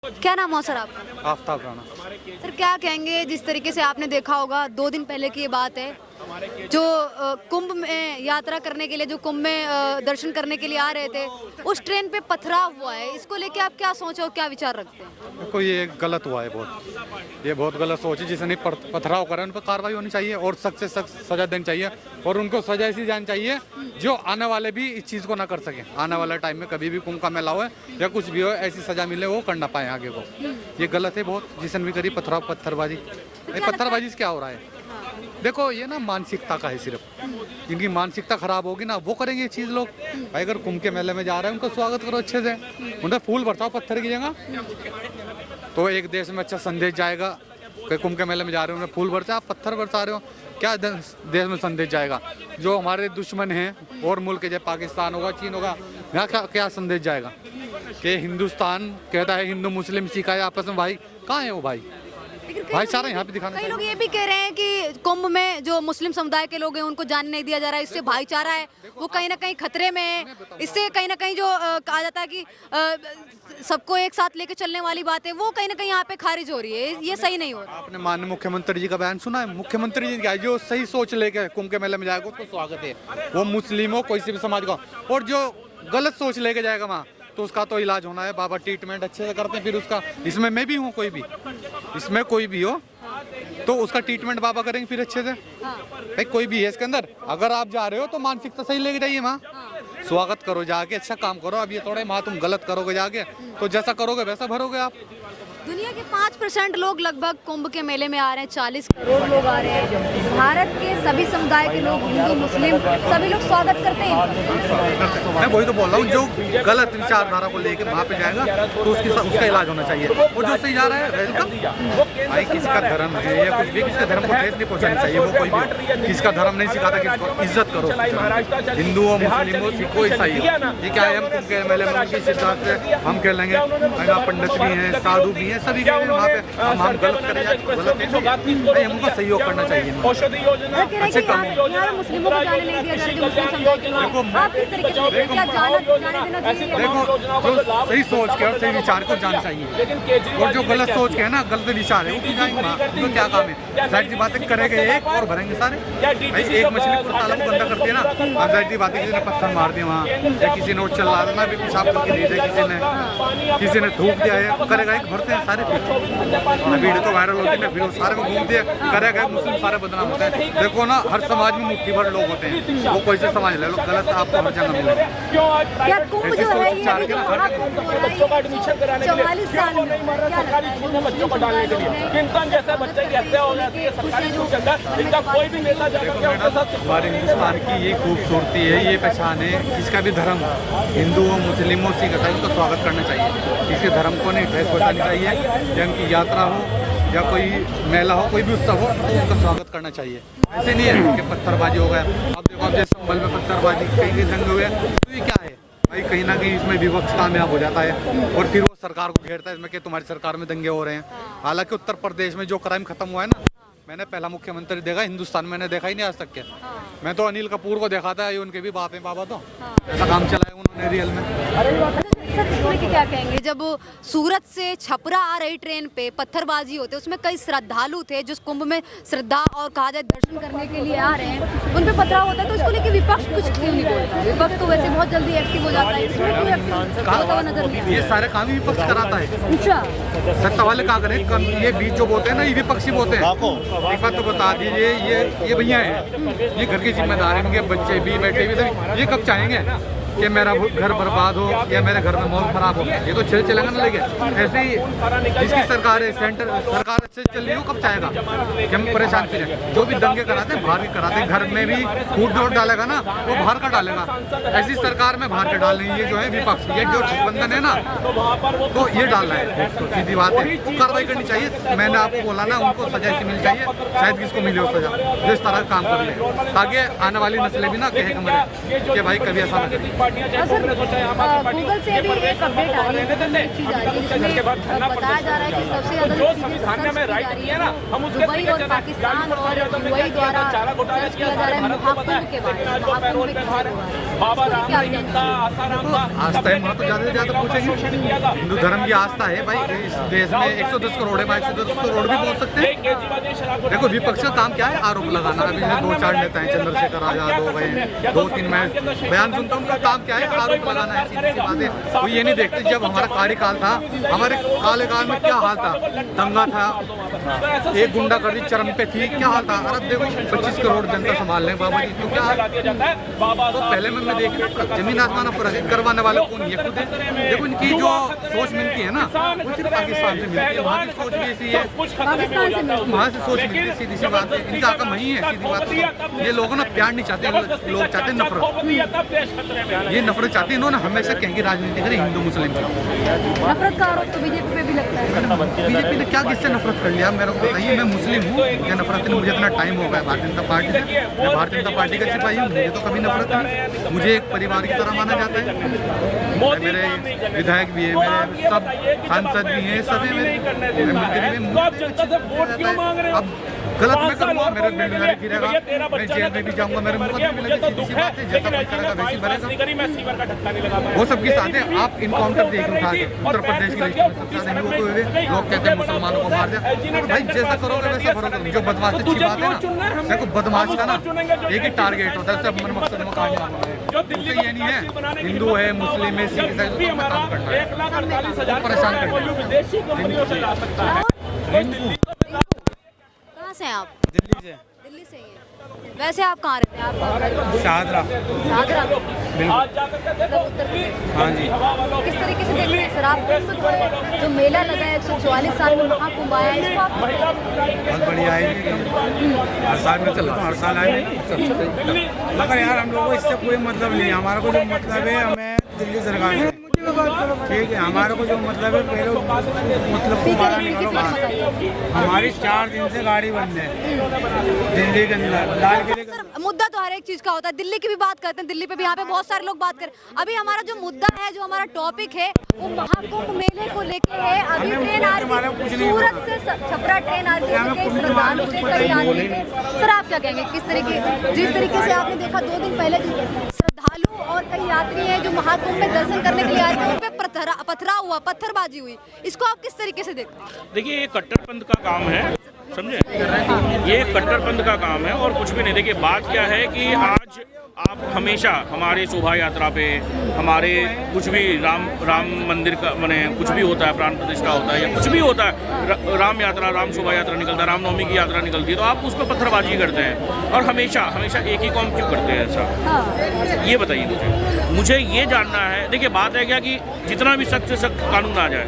क्या नाम हो सर आपका? आफ्ताब राणा। सर क्या कहेंगे, जिस तरीके से आपने देखा होगा 2 दिन पहले की ये बात है, जो कुंभ में यात्रा करने के लिए, जो कुंभ में दर्शन करने के लिए आ रहे थे, उस ट्रेन पे पथराव हुआ है। इसको लेके आप क्या सोचो, क्या विचार रखते हैं? देखो ये गलत हुआ है ये बहुत गलत सोच है। जिसने पथराव करा उन पर कार्रवाई होनी चाहिए और सख्त से सख्त सजा देनी चाहिए और उनको सजा ऐसी जानी चाहिए जो आने वाले भी इस चीज़ को ना कर सके। आने वाले टाइम में कभी भी कुंभ का मेला हो या कुछ भी हो, ऐसी सजा मिले वो करना पाए आगे को। ये गलत है बहुत, जिसने भी करी पथराव पत्थरबाजी। पत्थरबाजी से क्या हो रहा है? देखो ये ना मानसिकता का है, सिर्फ जिनकी मानसिकता खराब होगी ना वो करेंगे ये चीज़ लोग। भाई अगर कुंभ के मेले में जा रहे हैं उनका स्वागत करो अच्छे से, उन्हें फूल बरसाओ पत्थर की जगह, तो एक देश में अच्छा संदेश जाएगा कि कुंभ के मेले में जा रहे हो उन्हें फूल बरसा, आप पत्थर बरसा रहे हो, क्या देश में संदेश जाएगा? जो हमारे दुश्मन हैं और मुल्क जैसे पाकिस्तान होगा, चीन होगा, यहाँ क्या संदेश जाएगा कि हिंदुस्तान कहता है हिंदू मुस्लिम सिखाए आपस में, भाई कहाँ है वो भाई? भाईचारा यहाँ पे दिखाना कई चाहिए। लोग ये भी कह रहे हैं कि कुंभ में जो मुस्लिम समुदाय के लोग हैं उनको जाने नहीं दिया जा रहा है, इससे भाईचारा है वो कहीं ना कहीं खतरे में है। इससे कहीं ना कहीं जो कहा जाता है कि सबको एक साथ लेके चलने वाली बात है, वो कहीं ना कहीं यहाँ पे खारिज हो रही है। ये सही नहीं हो रहा। आपने माननीय मुख्यमंत्री जी का बयान सुना है? मुख्यमंत्री जी क्या जो सही सोच लेके कुंभ के मेले में जाएगा उसको स्वागत है, वो मुस्लिम हो, कोई भी समाज का। और जो गलत सोच लेके जाएगा वहाँ तो उसका तो इलाज होना है, बाबा ट्रीटमेंट अच्छे से करते हैं। फिर उसका, इसमें मैं भी हूँ, इसमें कोई भी हो तो उसका ट्रीटमेंट बाबा करेंगे फिर अच्छे से। भाई कोई भी है इसके अंदर, अगर आप जा रहे हो तो मानसिकता सही लेके जाइए, वहाँ स्वागत करो, जाके अच्छा काम करो। अब ये थोड़े माँ तुम गलत करोगे जाके तो जैसा करोगे वैसा भरोगे आप। दुनिया के 5% लोग लगभग कुंभ के मेले में आ रहे हैं, 40 करोड़ लोग आ रहे हैं। भारत के सभी समुदाय के लोग, हिंदू मुस्लिम, सभी लोग स्वागत करते हैं। मैं वही तो बोल रहा हूँ, जो गलत विचारधारा को लेकर वहाँ पे जाएगा तो उसका इलाज होना चाहिए। और जो सही जा रहा है वेलकम। भाई किसका धर्म है या कुछ भी, किसके धर्म को ठेस नहीं पहुँचानी चाहिए। वो कोई भी किसका धर्म नहीं सिखाता कि इसको इज्जत करो, हिंदू हो, मुस्लिम हो, सिख हो, ईसाई हो। ये क्या है, हम कुंभ के मेले में उनकी सिद्धांत से हम खेलेंगे। पंडित भी हैं, साधु भी हैं, सभी के वहाँ पे हम गलत करें या गलत नहीं, हमको सहयोग करना चाहिए। अच्छे काम मुस्लिमों को जाने नहीं दिया जा रहा, मुस्लिम समुदाय के लोग। आप किस तरीके से क्या जाने देना चाहिए? देखो जो सही सोच के और सही विचार को जाना चाहिए, और जो गलत सोच के है ना, गलत विचार है, वो क्यों जाएंगे वहाँ? तो क्या काम है? जाहिर सी बातें करेंगे एक और भरेंगे सारे। भाई एक मछली पूरा तालाब को गंदा करती है ना, अब जाहिर सी बात है किसी ने पत्थर मार दिया वहाँ, या किसी ने चल रहा था भी पेशाब करके दे दिया, किसी ने थूक दिया है, करेगा एक भरते हैं सारे। वीडियो तो वायरल होती है, फिर सारे में घूम दिया, करेगा मुस्लिम सारे बदनाम होते हैं। देखो ना, हर समाज में मुट्ठी भर लोग होते हैं, वो कोई से समाज ले लो, गलत आपको हर जगह मिलेगा। क्या कुंभ जो है ये अभी जो महाकुंभ हो रहा है, 44 साल में बच्चों को डालने के लिए किंतन जैसे बच्चे की हत्या हो जाती है सरकारी स्कूल के अंदर, इनका कोई भी नेता जाकर के उनके साथ। हमारे हिंदुस्तान की ये खूबसूरती है, ये पहचान है। किसका भी धर्म, हिंदू हो, मुस्लिम हो, सिख हो, उनका स्वागत करना चाहिए। किसी धर्म को नहीं ठेस पहुँचानी चाहिए। जब की यात्रा हो या कोई मेला हो, कोई भी उत्सव हो, तो उनका स्वागत करना चाहिए। ऐसे नहीं है कि पत्थरबाजी हो गया। अब देखो, अब जैसे संभल में पत्थरबाजी कई दंगे हुए, तो ये क्या है भाई? कहीं ना कहीं इसमें विपक्ष कामयाब हो जाता है और फिर वो सरकार को घेरता है इसमें कि तुम्हारी सरकार में दंगे हो रहे हैं। हालांकि उत्तर प्रदेश में जो क्राइम खत्म हुआ है ना, मैंने पहला मुख्यमंत्री देखा हिंदुस्तान, मैंने देखा ही नहीं आज तक के। मैं तो अनिल कपूर को देखा था, ये उनके भी बाप हैं बाबा, तो ऐसा काम चलाया उन्होंने रियल में। सर इसमें क्या कहेंगे, जब सूरत से छपरा आ रही ट्रेन पे पत्थरबाजी होते, उसमें कई श्रद्धालु थे जो कुंभ में श्रद्धा और कहा जाए दर्शन करने के लिए आ रहे हैं, उन पे पथराव होता है, तो इसको लेके विपक्ष कुछ क्यों नहीं बोलता? विपक्ष तो वैसे बहुत जल्दी एक्टिव हो जाता है, इसमें क्यों एक्टिव होता हुआ नजर नहीं? ये सारे काम ही विपक्ष कराता है। अच्छा, सत्ता वाले क्या करें? ये बीच जो बोलते हैं ना, ये विपक्षी बोलते हैं। एक बात तो बता दीजिए, ये भैया है, ये घर की जिम्मेदारी, इनके बच्चे भी, बेटे भी, सभी ये कब चाहेंगे कि मेरा घर बर्बाद हो या मेरे घर में माहौल खराब हो? ये तो चलेगा ना। लेके ऐसे ही जिसकी सरकार है, सेंटर सरकार अच्छे चल रही हो, कब चाहेगा कि हम परेशान करें? जो भी दंगे कराते हैं बाहर भी कराते हैं, घर में भी फूट नोट डालेगा ना, वो बाहर का डालेगा। ऐसी सरकार में बाहर का डाल रही है, ये जो है विपक्ष, ये जो गठबंधन है ना, तो ये डाल रहा है। सीधी बात है, वो कार्रवाई करनी चाहिए। मैंने आपको बोला ना, उनको सजा ऐसी मिलनी चाहिए, शायद किसको मिले हो सजा, जो इस तरह का काम कर ले, ताकि आने वाली नस्लें भी ना कहे कि भाई कभी ऐसा ना करें। पार्टियां चाहे कांग्रेस हो चाहे आम आदमी पार्टी गूगल से अभी एक अपडेट आ रही है बताया जा रहा है कि सबसे ज्यादा जो संविधान ने हमें राइट दिए ना हम उसके दुबई और पाकिस्तान और यूएई द्वारा चारा घोटाला किया सारे भारत को पता है, लेकिन आज वो पैरोल पे खा रहे हैं। बाबा राम रहीम था, आसाराम था, आस्था है वहाँ तो ज़्यादा से ज़्यादा पूछेंगे। हिंदू धर्म की आस्था है भाई, इस देश में 110 करोड़ है, 110 करोड़ भी पहुँच सकते हैं। देखो विपक्ष का काम क्या है, आरोप लगाना। अभी जो 2-4 नेता हैं, चंद्रशेखर आजाद हो गए, 2-3 मैं बयान सुनता हूँ, उनका काम क्या है, आरोप लगाना है। सीधी सी बात है, वो ये नहीं देखते जब हमारा कार्यकाल था, हमारे कार्यकाल में क्या हाल था, दंगा था, एक गुंडागर्दी चरम पे थी, क्या हाल था। अरे देखो 25 करोड़ जनता संभाल लें बाबा जी, तो क्या हाल। तो पहले में मैं देख रहा जमीन आसमान फर्क है, करवाने वाले कौन ये खुद है। देखो इनकी जो सोच मिलती है ना, वो सिर्फ पाकिस्तान से मिलती है, वहाँ की सोच भी ऐसी है, वहाँ से सोच मिलती है। सीधी सी बात है, इनका आका वही है। सीधी बात है, ये लोगों ना प्यार नहीं चाहते, लोग चाहते हैं नफरत। ये नफरत चाहते हैं, इन्होंने हमेशा कहेंगे राजनीति करें हिंदू मुस्लिम की। नफरत का आरोप तो बीजेपी पे भी लगता है। बीजेपी ने क्या किससे नफरत कर लिया मेरे को बताइए। मैं मुस्लिम हूँ, मुझे नफरत नहीं, मुझे इतना टाइम हो गया भारतीय जनता पार्टी से, मैं भारतीय जनता पार्टी का सिपाही हूँ, मुझे तो कभी नफरत नहीं, मुझे एक परिवार की तरह माना जाता है। मेरे विधायक भी है, मेरे सब सांसद भी हैं, सब है मेरे मंत्री भी। अब गलत में करूँगा मेरा बेरोजगारी गिरेगा, मैं जेल में भी जाऊँगा, मेरे मुकदमे मिलेगा। सीधी सी बात है, जैसा कोई करेगा वैसी भरेगा। वो सबकी साथ है। आप इनकाउंटर देख उठा के उत्तर प्रदेश की लिस्ट में सबसे ज्यादा हिंदुओं को हुए, लोग कहते हैं मुसलमानों को मार दिया। भाई जैसा करोगे वैसा भरोगे। जो बदमाश अच्छी बात है ना, देखो बदमाश का ना एक ही टारगेट होता है, सब मन मकसद मकान उससे ये नहीं है हिंदू है, मुस्लिम है, सिख है, तो हमें काम करना है, परेशान करना है। कहाँ से हैं आप? दिल्ली से। दिल्ली से ही हैं। वैसे आप कहाँ रहते हैं? आप शाहदरा। शाहदरा में? मतलब उत्तर प्रदेश। हाँ जी। किस तरीके से देखते हैं सर आप जो मेला लगा है 144 साल में महाकुंभ आया, इसको आप बहुत बढ़िया है, हर साल में चलता हूँ, हर साल आए। मगर यार हम लोगों को इससे कोई मतलब नहीं है। हमारा को जो मतलब है, हमें दिल्ली सरकार से ठीक है, हमारे को जो मतलब है पहले मतलब तुम्हारा निकालो बाहर। हमारी 4 दिन से गाड़ी बंद है दिल्ली के अंदर, लाल किले के। सर मुद्दा तो हर एक चीज का होता है, दिल्ली की भी बात करते हैं, दिल्ली पे भी यहाँ पे बहुत सारे लोग बात करें। अभी हमारा जो मुद्दा है, जो हमारा टॉपिक है, वो महाकुंभ मेले को लेके है। अभी ट्रेन आ रही है सूरत से, छपरा ट्रेन आ रही है, श्रद्धालु थे, कई आदमी थे। सर आप क्या कहेंगे, किस तरीके, जिस तरीके से आपने देखा 2 दिन पहले श्रद्धालु और कई यात्री हैं जो महाकुंभ में दर्शन करने के लिए आए थे, उन पे पथराव हुआ, पत्थरबाजी हुई, इसको आप किस तरीके से देखते हैं? देखिए ये कट्टरपंथ का काम है, समझे, ये कट्टरपंथ का काम है और कुछ भी नहीं। देखिए बात क्या है कि आज आप हमेशा हमारे शोभा यात्रा पे, हमारे कुछ भी राम मंदिर का माने कुछ भी होता है, प्राण प्रतिष्ठा होता है या कुछ भी होता है, राम यात्रा, राम शोभा यात्रा निकलता है, रामनवमी की यात्रा निकलती है, तो आप उस पर पत्थरबाजी करते हैं और हमेशा एक ही कौम क्यों करते हैं ऐसा, ये बताइए मुझे ये जानना है। देखिए बात है क्या कि जितना भी सख्त से सख्त कानून आ जाए,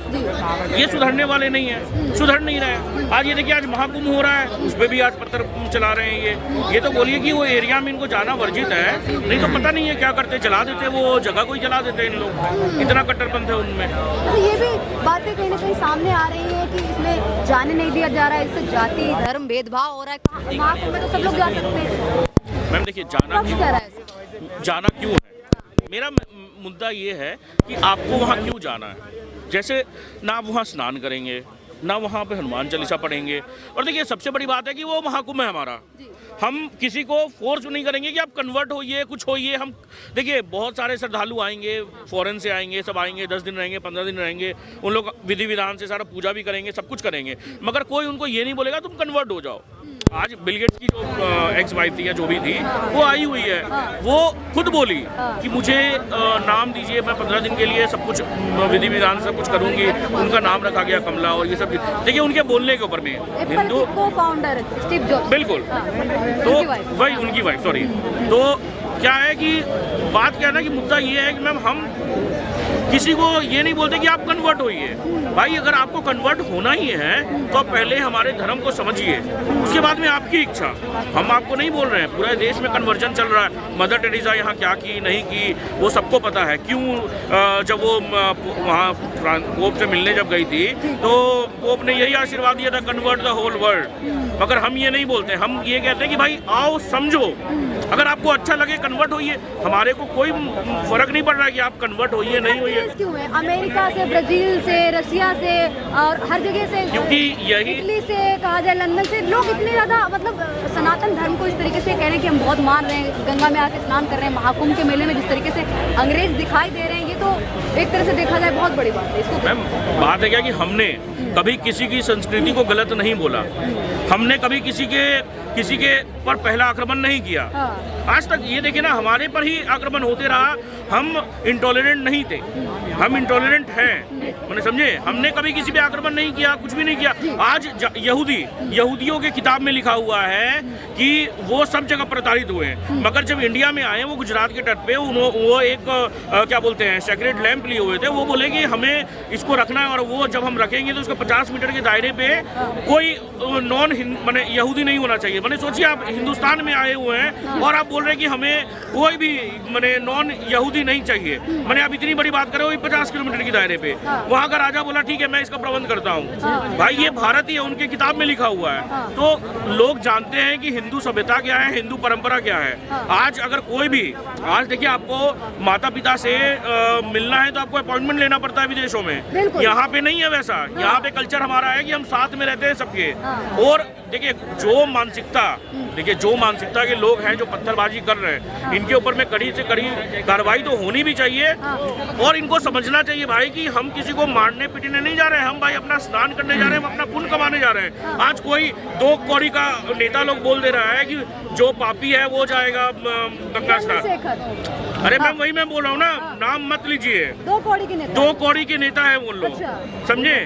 ये सुधरने वाले नहीं है, सुधर नहीं रहे। आज ये देखिए आज महाकुंभ हो रहा है, उस पर भी आज पत्थर चला रहे हैं। ये तो बोलिए कि वो एरिया में इनको जाना वर्जित है, नहीं तो पता नहीं है क्या करते, चला देते, वो जगह को ही चला देते इन लोग, इतना कट्टरपंथ है उनमें। तो ये भी बातें कहीं ना कहीं सामने आ रही है कि इसमें जाने नहीं दिया जा रहा है, इससे जाति धर्म भेदभाव हो रहा है। महाकुंभ में तो सब लोग जा सकते हैं। मैम देखिए जाना क्यों है, मेरा मुद्दा ये है कि आपको वहाँ क्यों जाना है। जैसे ना आप वहाँ स्नान करेंगे, ना वहाँ पे हनुमान चालीसा पढ़ेंगे, और देखिए सबसे बड़ी बात है कि वो महाकुंभ है हमारा, हम किसी को फोर्स नहीं करेंगे कि आप कन्वर्ट होइए, कुछ होइए। हम देखिए बहुत सारे श्रद्धालु आएंगे, फॉरेन से आएंगे, सब आएंगे, 10 दिन रहेंगे, 15 दिन रहेंगे, उन लोग विधि विधान से सारा पूजा भी करेंगे, सब कुछ करेंगे, मगर कोई उनको ये नहीं बोलेगा तुम कन्वर्ट हो जाओ। आज बिल गेट्स की जो एक्स वाइफ थी या जो भी थी, वो आई हुई है, वो खुद बोली कि मुझे नाम दीजिए, मैं 15 दिन के लिए सब कुछ विधि विधान सब कुछ करूंगी। उनका नाम रखा गया कमला, और ये सब देखिए उनके बोलने के ऊपर में हिंदू को-फाउंडर स्टीव जॉब्स, बिल्कुल, तो वही उनकी वाइफ, सॉरी। तो क्या है कि बात क्या है ना कि मुद्दा ये है कि मैम हम किसी को ये नहीं बोलते कि आप कन्वर्ट होइए। भाई अगर आपको कन्वर्ट होना ही है तो आप पहले हमारे धर्म को समझिए, उसके बाद में आपकी इच्छा। हम आपको नहीं बोल रहे हैं, पूरे देश में कन्वर्जन चल रहा है। मदर टेरेसा यहाँ क्या की नहीं की वो सबको पता है। क्यों जब वो वहाँ पोप से मिलने जब गई थी तो पोप ने यही आशीर्वाद दिया था, कन्वर्ट द होल वर्ल्ड। मगर हम ये नहीं बोलते, हम ये कहते हैं कि भाई आओ समझो, अगर आपको अच्छा लगे कन्वर्ट होइए, हमारे को कोई फर्क नहीं पड़ रहा है कि आप कन्वर्ट होइए नहीं होइए। क्यों है? अमेरिका से, ब्राजील से, रशिया से और हर जगह से, क्योंकि यही इटली से कहा जाए, लंदन से लोग इतने ज़्यादा मतलब सनातन धर्म को इस तरीके से कह रहे हैं कि हम बहुत मान रहे हैं, गंगा में आके स्नान कर रहे हैं, महाकुंभ के मेले में जिस तरीके से अंग्रेज दिखाई दे रहे हैं, ये तो एक तरह से देखा जाए बहुत बड़ी बात है। इसको मैम बात है क्या कि हमने कभी किसी की संस्कृति को गलत नहीं बोला, हमने कभी किसी के पर पहला आक्रमण नहीं किया। आज तक ये देखिए ना, हमारे पर ही आक्रमण होते रहा। हम इंटॉलरेंट नहीं थे, हम इंटॉलरेंट हैं, मैंने समझे। हमने कभी किसी पे आक्रमण नहीं किया, कुछ भी नहीं किया। आज यहूदियों के किताब में लिखा हुआ है कि वो सब जगह प्रताड़ित हुए हैं, मगर जब इंडिया में आए वो गुजरात के तट पे वो एक क्या बोलते हैं सेक्रेड लैंप लिए हुए थे। वो बोले कि हमें इसको रखना है और वो जब हम रखेंगे तो उसको 50 मीटर के दायरे पे कोई नॉन माने यहूदी नहीं होना चाहिए। मैंने सोचिए आप हिंदुस्तान में आए हुए हैं और आप बोल रहे हैं कि हमें कोई भी माने नॉन यहूदी नहीं चाहिए। मैंने आप इतनी बड़ी बात करे 50 किलोमीटर के दायरे पे, वहाँ का राजा बोला ठीक है मैं इसका प्रबंध करता हूँ। भाई ये भारत ही है, उनके किताब में लिखा हुआ है। तो लोग जानते हैं कि हिंदू सभ्यता क्या है, हिंदू परंपरा क्या है। आज अगर कोई भी, आज देखिए आपको माता पिता से मिलना है तो आपको अपॉइंटमेंट लेना पड़ता है विदेशों में, यहाँ पे नहीं है वैसा। यहाँ पे कल्चर हमारा है कि हम साथ में रहते हैं सबके। और देखिए जो मानसिकता के लोग हैं जो पत्थरबाजी कर रहे हैं, इनके ऊपर में कड़ी से कड़ी कार्रवाई तो होनी भी चाहिए। और इनको समझना चाहिए भाई कि हम किसी को मारने पीटने नहीं जा रहे हैं, हम भाई अपना स्नान करने जा रहे हैं, हम अपना पुण्य कमाने जा रहे हैं। आज कोई 2 कौड़ी का नेता लोग बोल दे रहा है कि जो पापी है वो जाएगा गंगा स्नान। अरे मैम वही मैं बोल रहा हूँ ना, नाम मत लीजिए। 2 कौड़ी के नेता है वो लोग, समझे।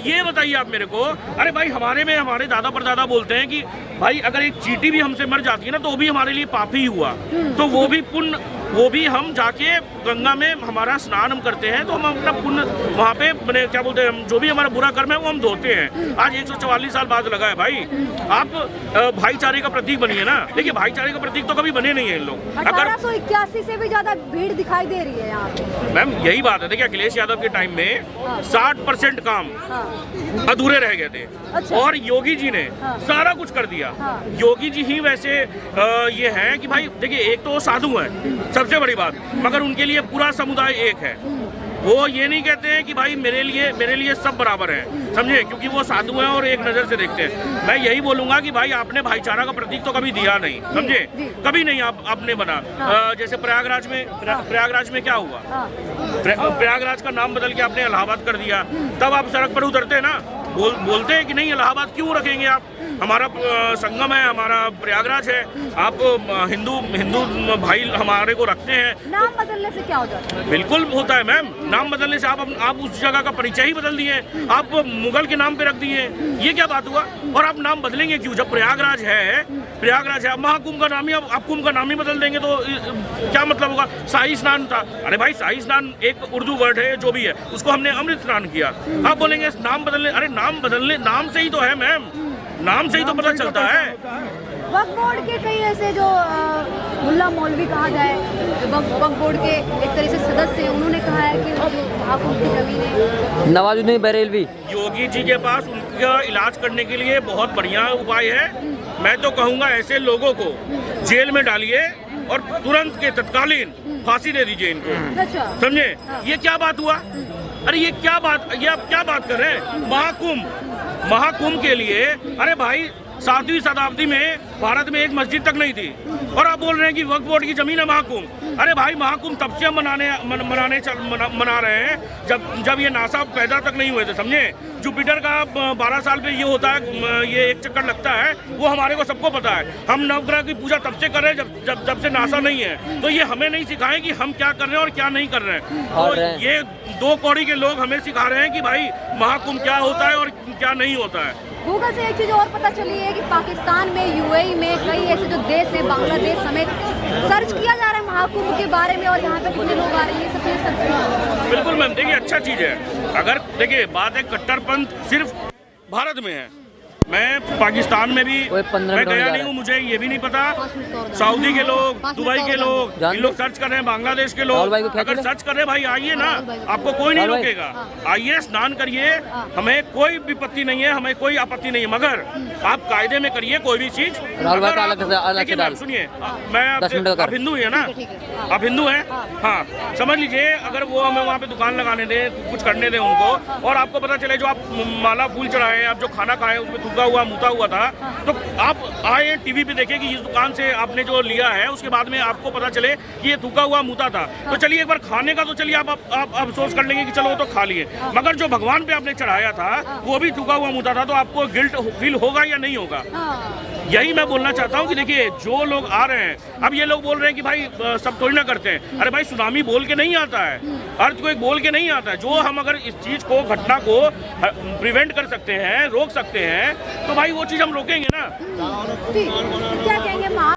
ये बताइए आप मेरे को, अरे भाई हमारे दादा परदादा बोलते हैं कि भाई अगर एक चींटी भी हमसे मर जाती है ना तो वो भी हमारे लिए पाप ही हुआ। तो वो भी पुण्य, वो भी हम जाके गंगा में हमारा स्नान हम करते हैं तो हम अपना पुण्य वहाँ पे मैंने क्या बोलते हैं, जो भी हमारा बुरा कर्म है वो हम धोते हैं। आज 144 साल बाद लगा है भाई। आप भाईचारे का प्रतीक बनिए ना। देखिए भाईचारे का प्रतीक तो कभी बने नहीं है इन लोग। 1881 से भी ज्यादा भीड़ दिखाई दे रही है यहाँ पे। मैम यही बात है, देखिए अखिलेश यादव के टाइम में 60% काम अधूरे रह गए थे। अच्छा। और योगी जी ने सारा कुछ कर दिया। योगी जी ही वैसे ये हैं कि भाई देखिए एक तो साधु है सबसे बड़ी बात, मगर उनके लिए पूरा समुदाय एक है। वो ये नहीं कहते हैं कि भाई मेरे लिए सब बराबर हैं, समझे, क्योंकि वो साधु हैं और एक नज़र से देखते हैं। मैं यही बोलूंगा कि भाई आपने भाईचारा का प्रतीक तो कभी दिया नहीं, समझे, कभी नहीं आपने बना। जैसे प्रयागराज में क्या हुआ, प्रयागराज का नाम बदल के आपने इलाहाबाद कर दिया। तब आप सड़क पर उतरते हैं ना, बोलते हैं कि नहीं इलाहाबाद क्यों रखेंगे आप, हमारा संगम है, हमारा प्रयागराज है, आप हिंदू भाई हमारे को रखते हैं। नाम बदलने से क्या हो जाता है? बिल्कुल होता है मैम, नाम बदलने से आप उस जगह का परिचय ही बदल दिए, आप मुगल के नाम पे रख दिए। ये क्या बात हुआ? और आप नाम बदलेंगे क्यों जब प्रयागराज है, महाकुंभ का नाम ही आप कुंभ का नाम ही बदल देंगे तो क्या मतलब होगा? शाही स्नान था, अरे भाई शाही स्नान एक उर्दू वर्ड है जो भी है, उसको हमने अमृत स्नान किया। आप बोलेंगे नाम बदलने, अरे नाम बदलने, नाम से ही तो है मैम, नाम से ही तो पता चलता है। वक्फ बोर्ड के कई ऐसे जो मुल्ला मौलवी कहा जाए, वक्फ बोर्ड के एक तरह से सदस्य हैं, उन्होंने कहा है कि जो महाकुंभ की जमीन है, नवाजुद्दीन बरेलवी, योगी जी के पास उनका इलाज करने के लिए बहुत बढ़िया उपाय है। मैं तो कहूँगा ऐसे लोगों को जेल में डालिए और तुरंत के तत्कालीन फांसी दे दीजिए इनको, अच्छा, समझे। ये क्या बात हुआ? अरे ये आप क्या बात कर रहे हैं? महाकुंभ के लिए, अरे भाई 7वीं शताब्दी में भारत में एक मस्जिद तक नहीं थी और आप बोल रहे हैं कि वक्फ बोर्ड की जमीन है महाकुंभ। अरे भाई महाकुंभ तब से हम मना रहे हैं जब ये नासा पैदा तक नहीं हुए थे, समझे। जुपिटर का 12 साल पे ये होता है, ये एक चक्कर लगता है, वो हमारे को सबको पता है। हम नवग्रह की पूजा तब से कर रहे हैं जब से नासा नहीं है। तो ये हमें नहीं सिखाएं कि हम क्या कर रहे हैं और क्या नहीं कर रहे हैं। तो ये 2 कौड़ी के लोग हमें सिखा रहे हैं कि भाई महाकुंभ क्या होता है और क्या नहीं होता है। गूगल से एक चीज़ और पता चली है कि पाकिस्तान में, यूएई में, कई ऐसे जो देश हैं, बांग्लादेश समेत, सर्च किया जा रहा है महाकुंभ कुंभ के बारे में और यहाँ पे कितने लोग आ रहे हैं ये सब चीजें सच में? बिल्कुल मैम, देखिए अच्छा चीज़ है। अगर देखिए बात है कट्टरपंथ सिर्फ भारत में है, मैं पाकिस्तान में भी मैं गया नहीं हूँ, मुझे ये भी नहीं पता। सऊदी के लोग, दुबई के लोग, इन लोग सर्च कर रहे हैं, बांग्लादेश के लोग अगर सर्च कर रहे हैं भाई आइए ना, आपको कोई नहीं रोकेगा, आइए स्नान करिए, हमें कोई विपत्ति नहीं है, हमें कोई आपत्ति नहीं है, मगर आप कायदे में करिए कोई भी चीज। देखिए मैम सुनिए, मैं आप हिंदू है ना, आप हिंदू हैं, हाँ समझ लीजिए, अगर वो हमें वहाँ पे दुकान लगाने दें, कुछ करने दें उनको, और आपको पता चले जो आप माला फूल चढ़ाए, आप जो खाना खाए उसमें थूका हुआ मुता हुआ था, तो आप आए टीवी पे देखें कि इस दुकान से आपने जो लिया है, उसके बाद में आपको पता चले कि ये थूका हुआ मुता था, तो चलिए एक बार खाने का तो चलिए आप अफसोस कर लेंगे कि चलो वो तो खा लिए, मगर जो भगवान पे आपने चढ़ाया था वो भी थूका हुआ मुता था, तो आपको गिल्ट फील होगा या नहीं होगा? यही मैं बोलना चाहता हूँ कि देखिए जो लोग आ रहे हैं, अब ये लोग बोल रहे हैं कि भाई सब थोड़ी ना करते हैं, अरे भाई सुनामी बोल के नहीं आता है, अर्थक्वेक बोल के नहीं आता है, जो हम अगर इस चीज को, घटना को प्रिवेंट कर सकते हैं, रोक सकते हैं, तो भाई वो चीज हम रोकेंगे ना। ठीक, क्या कहेंगे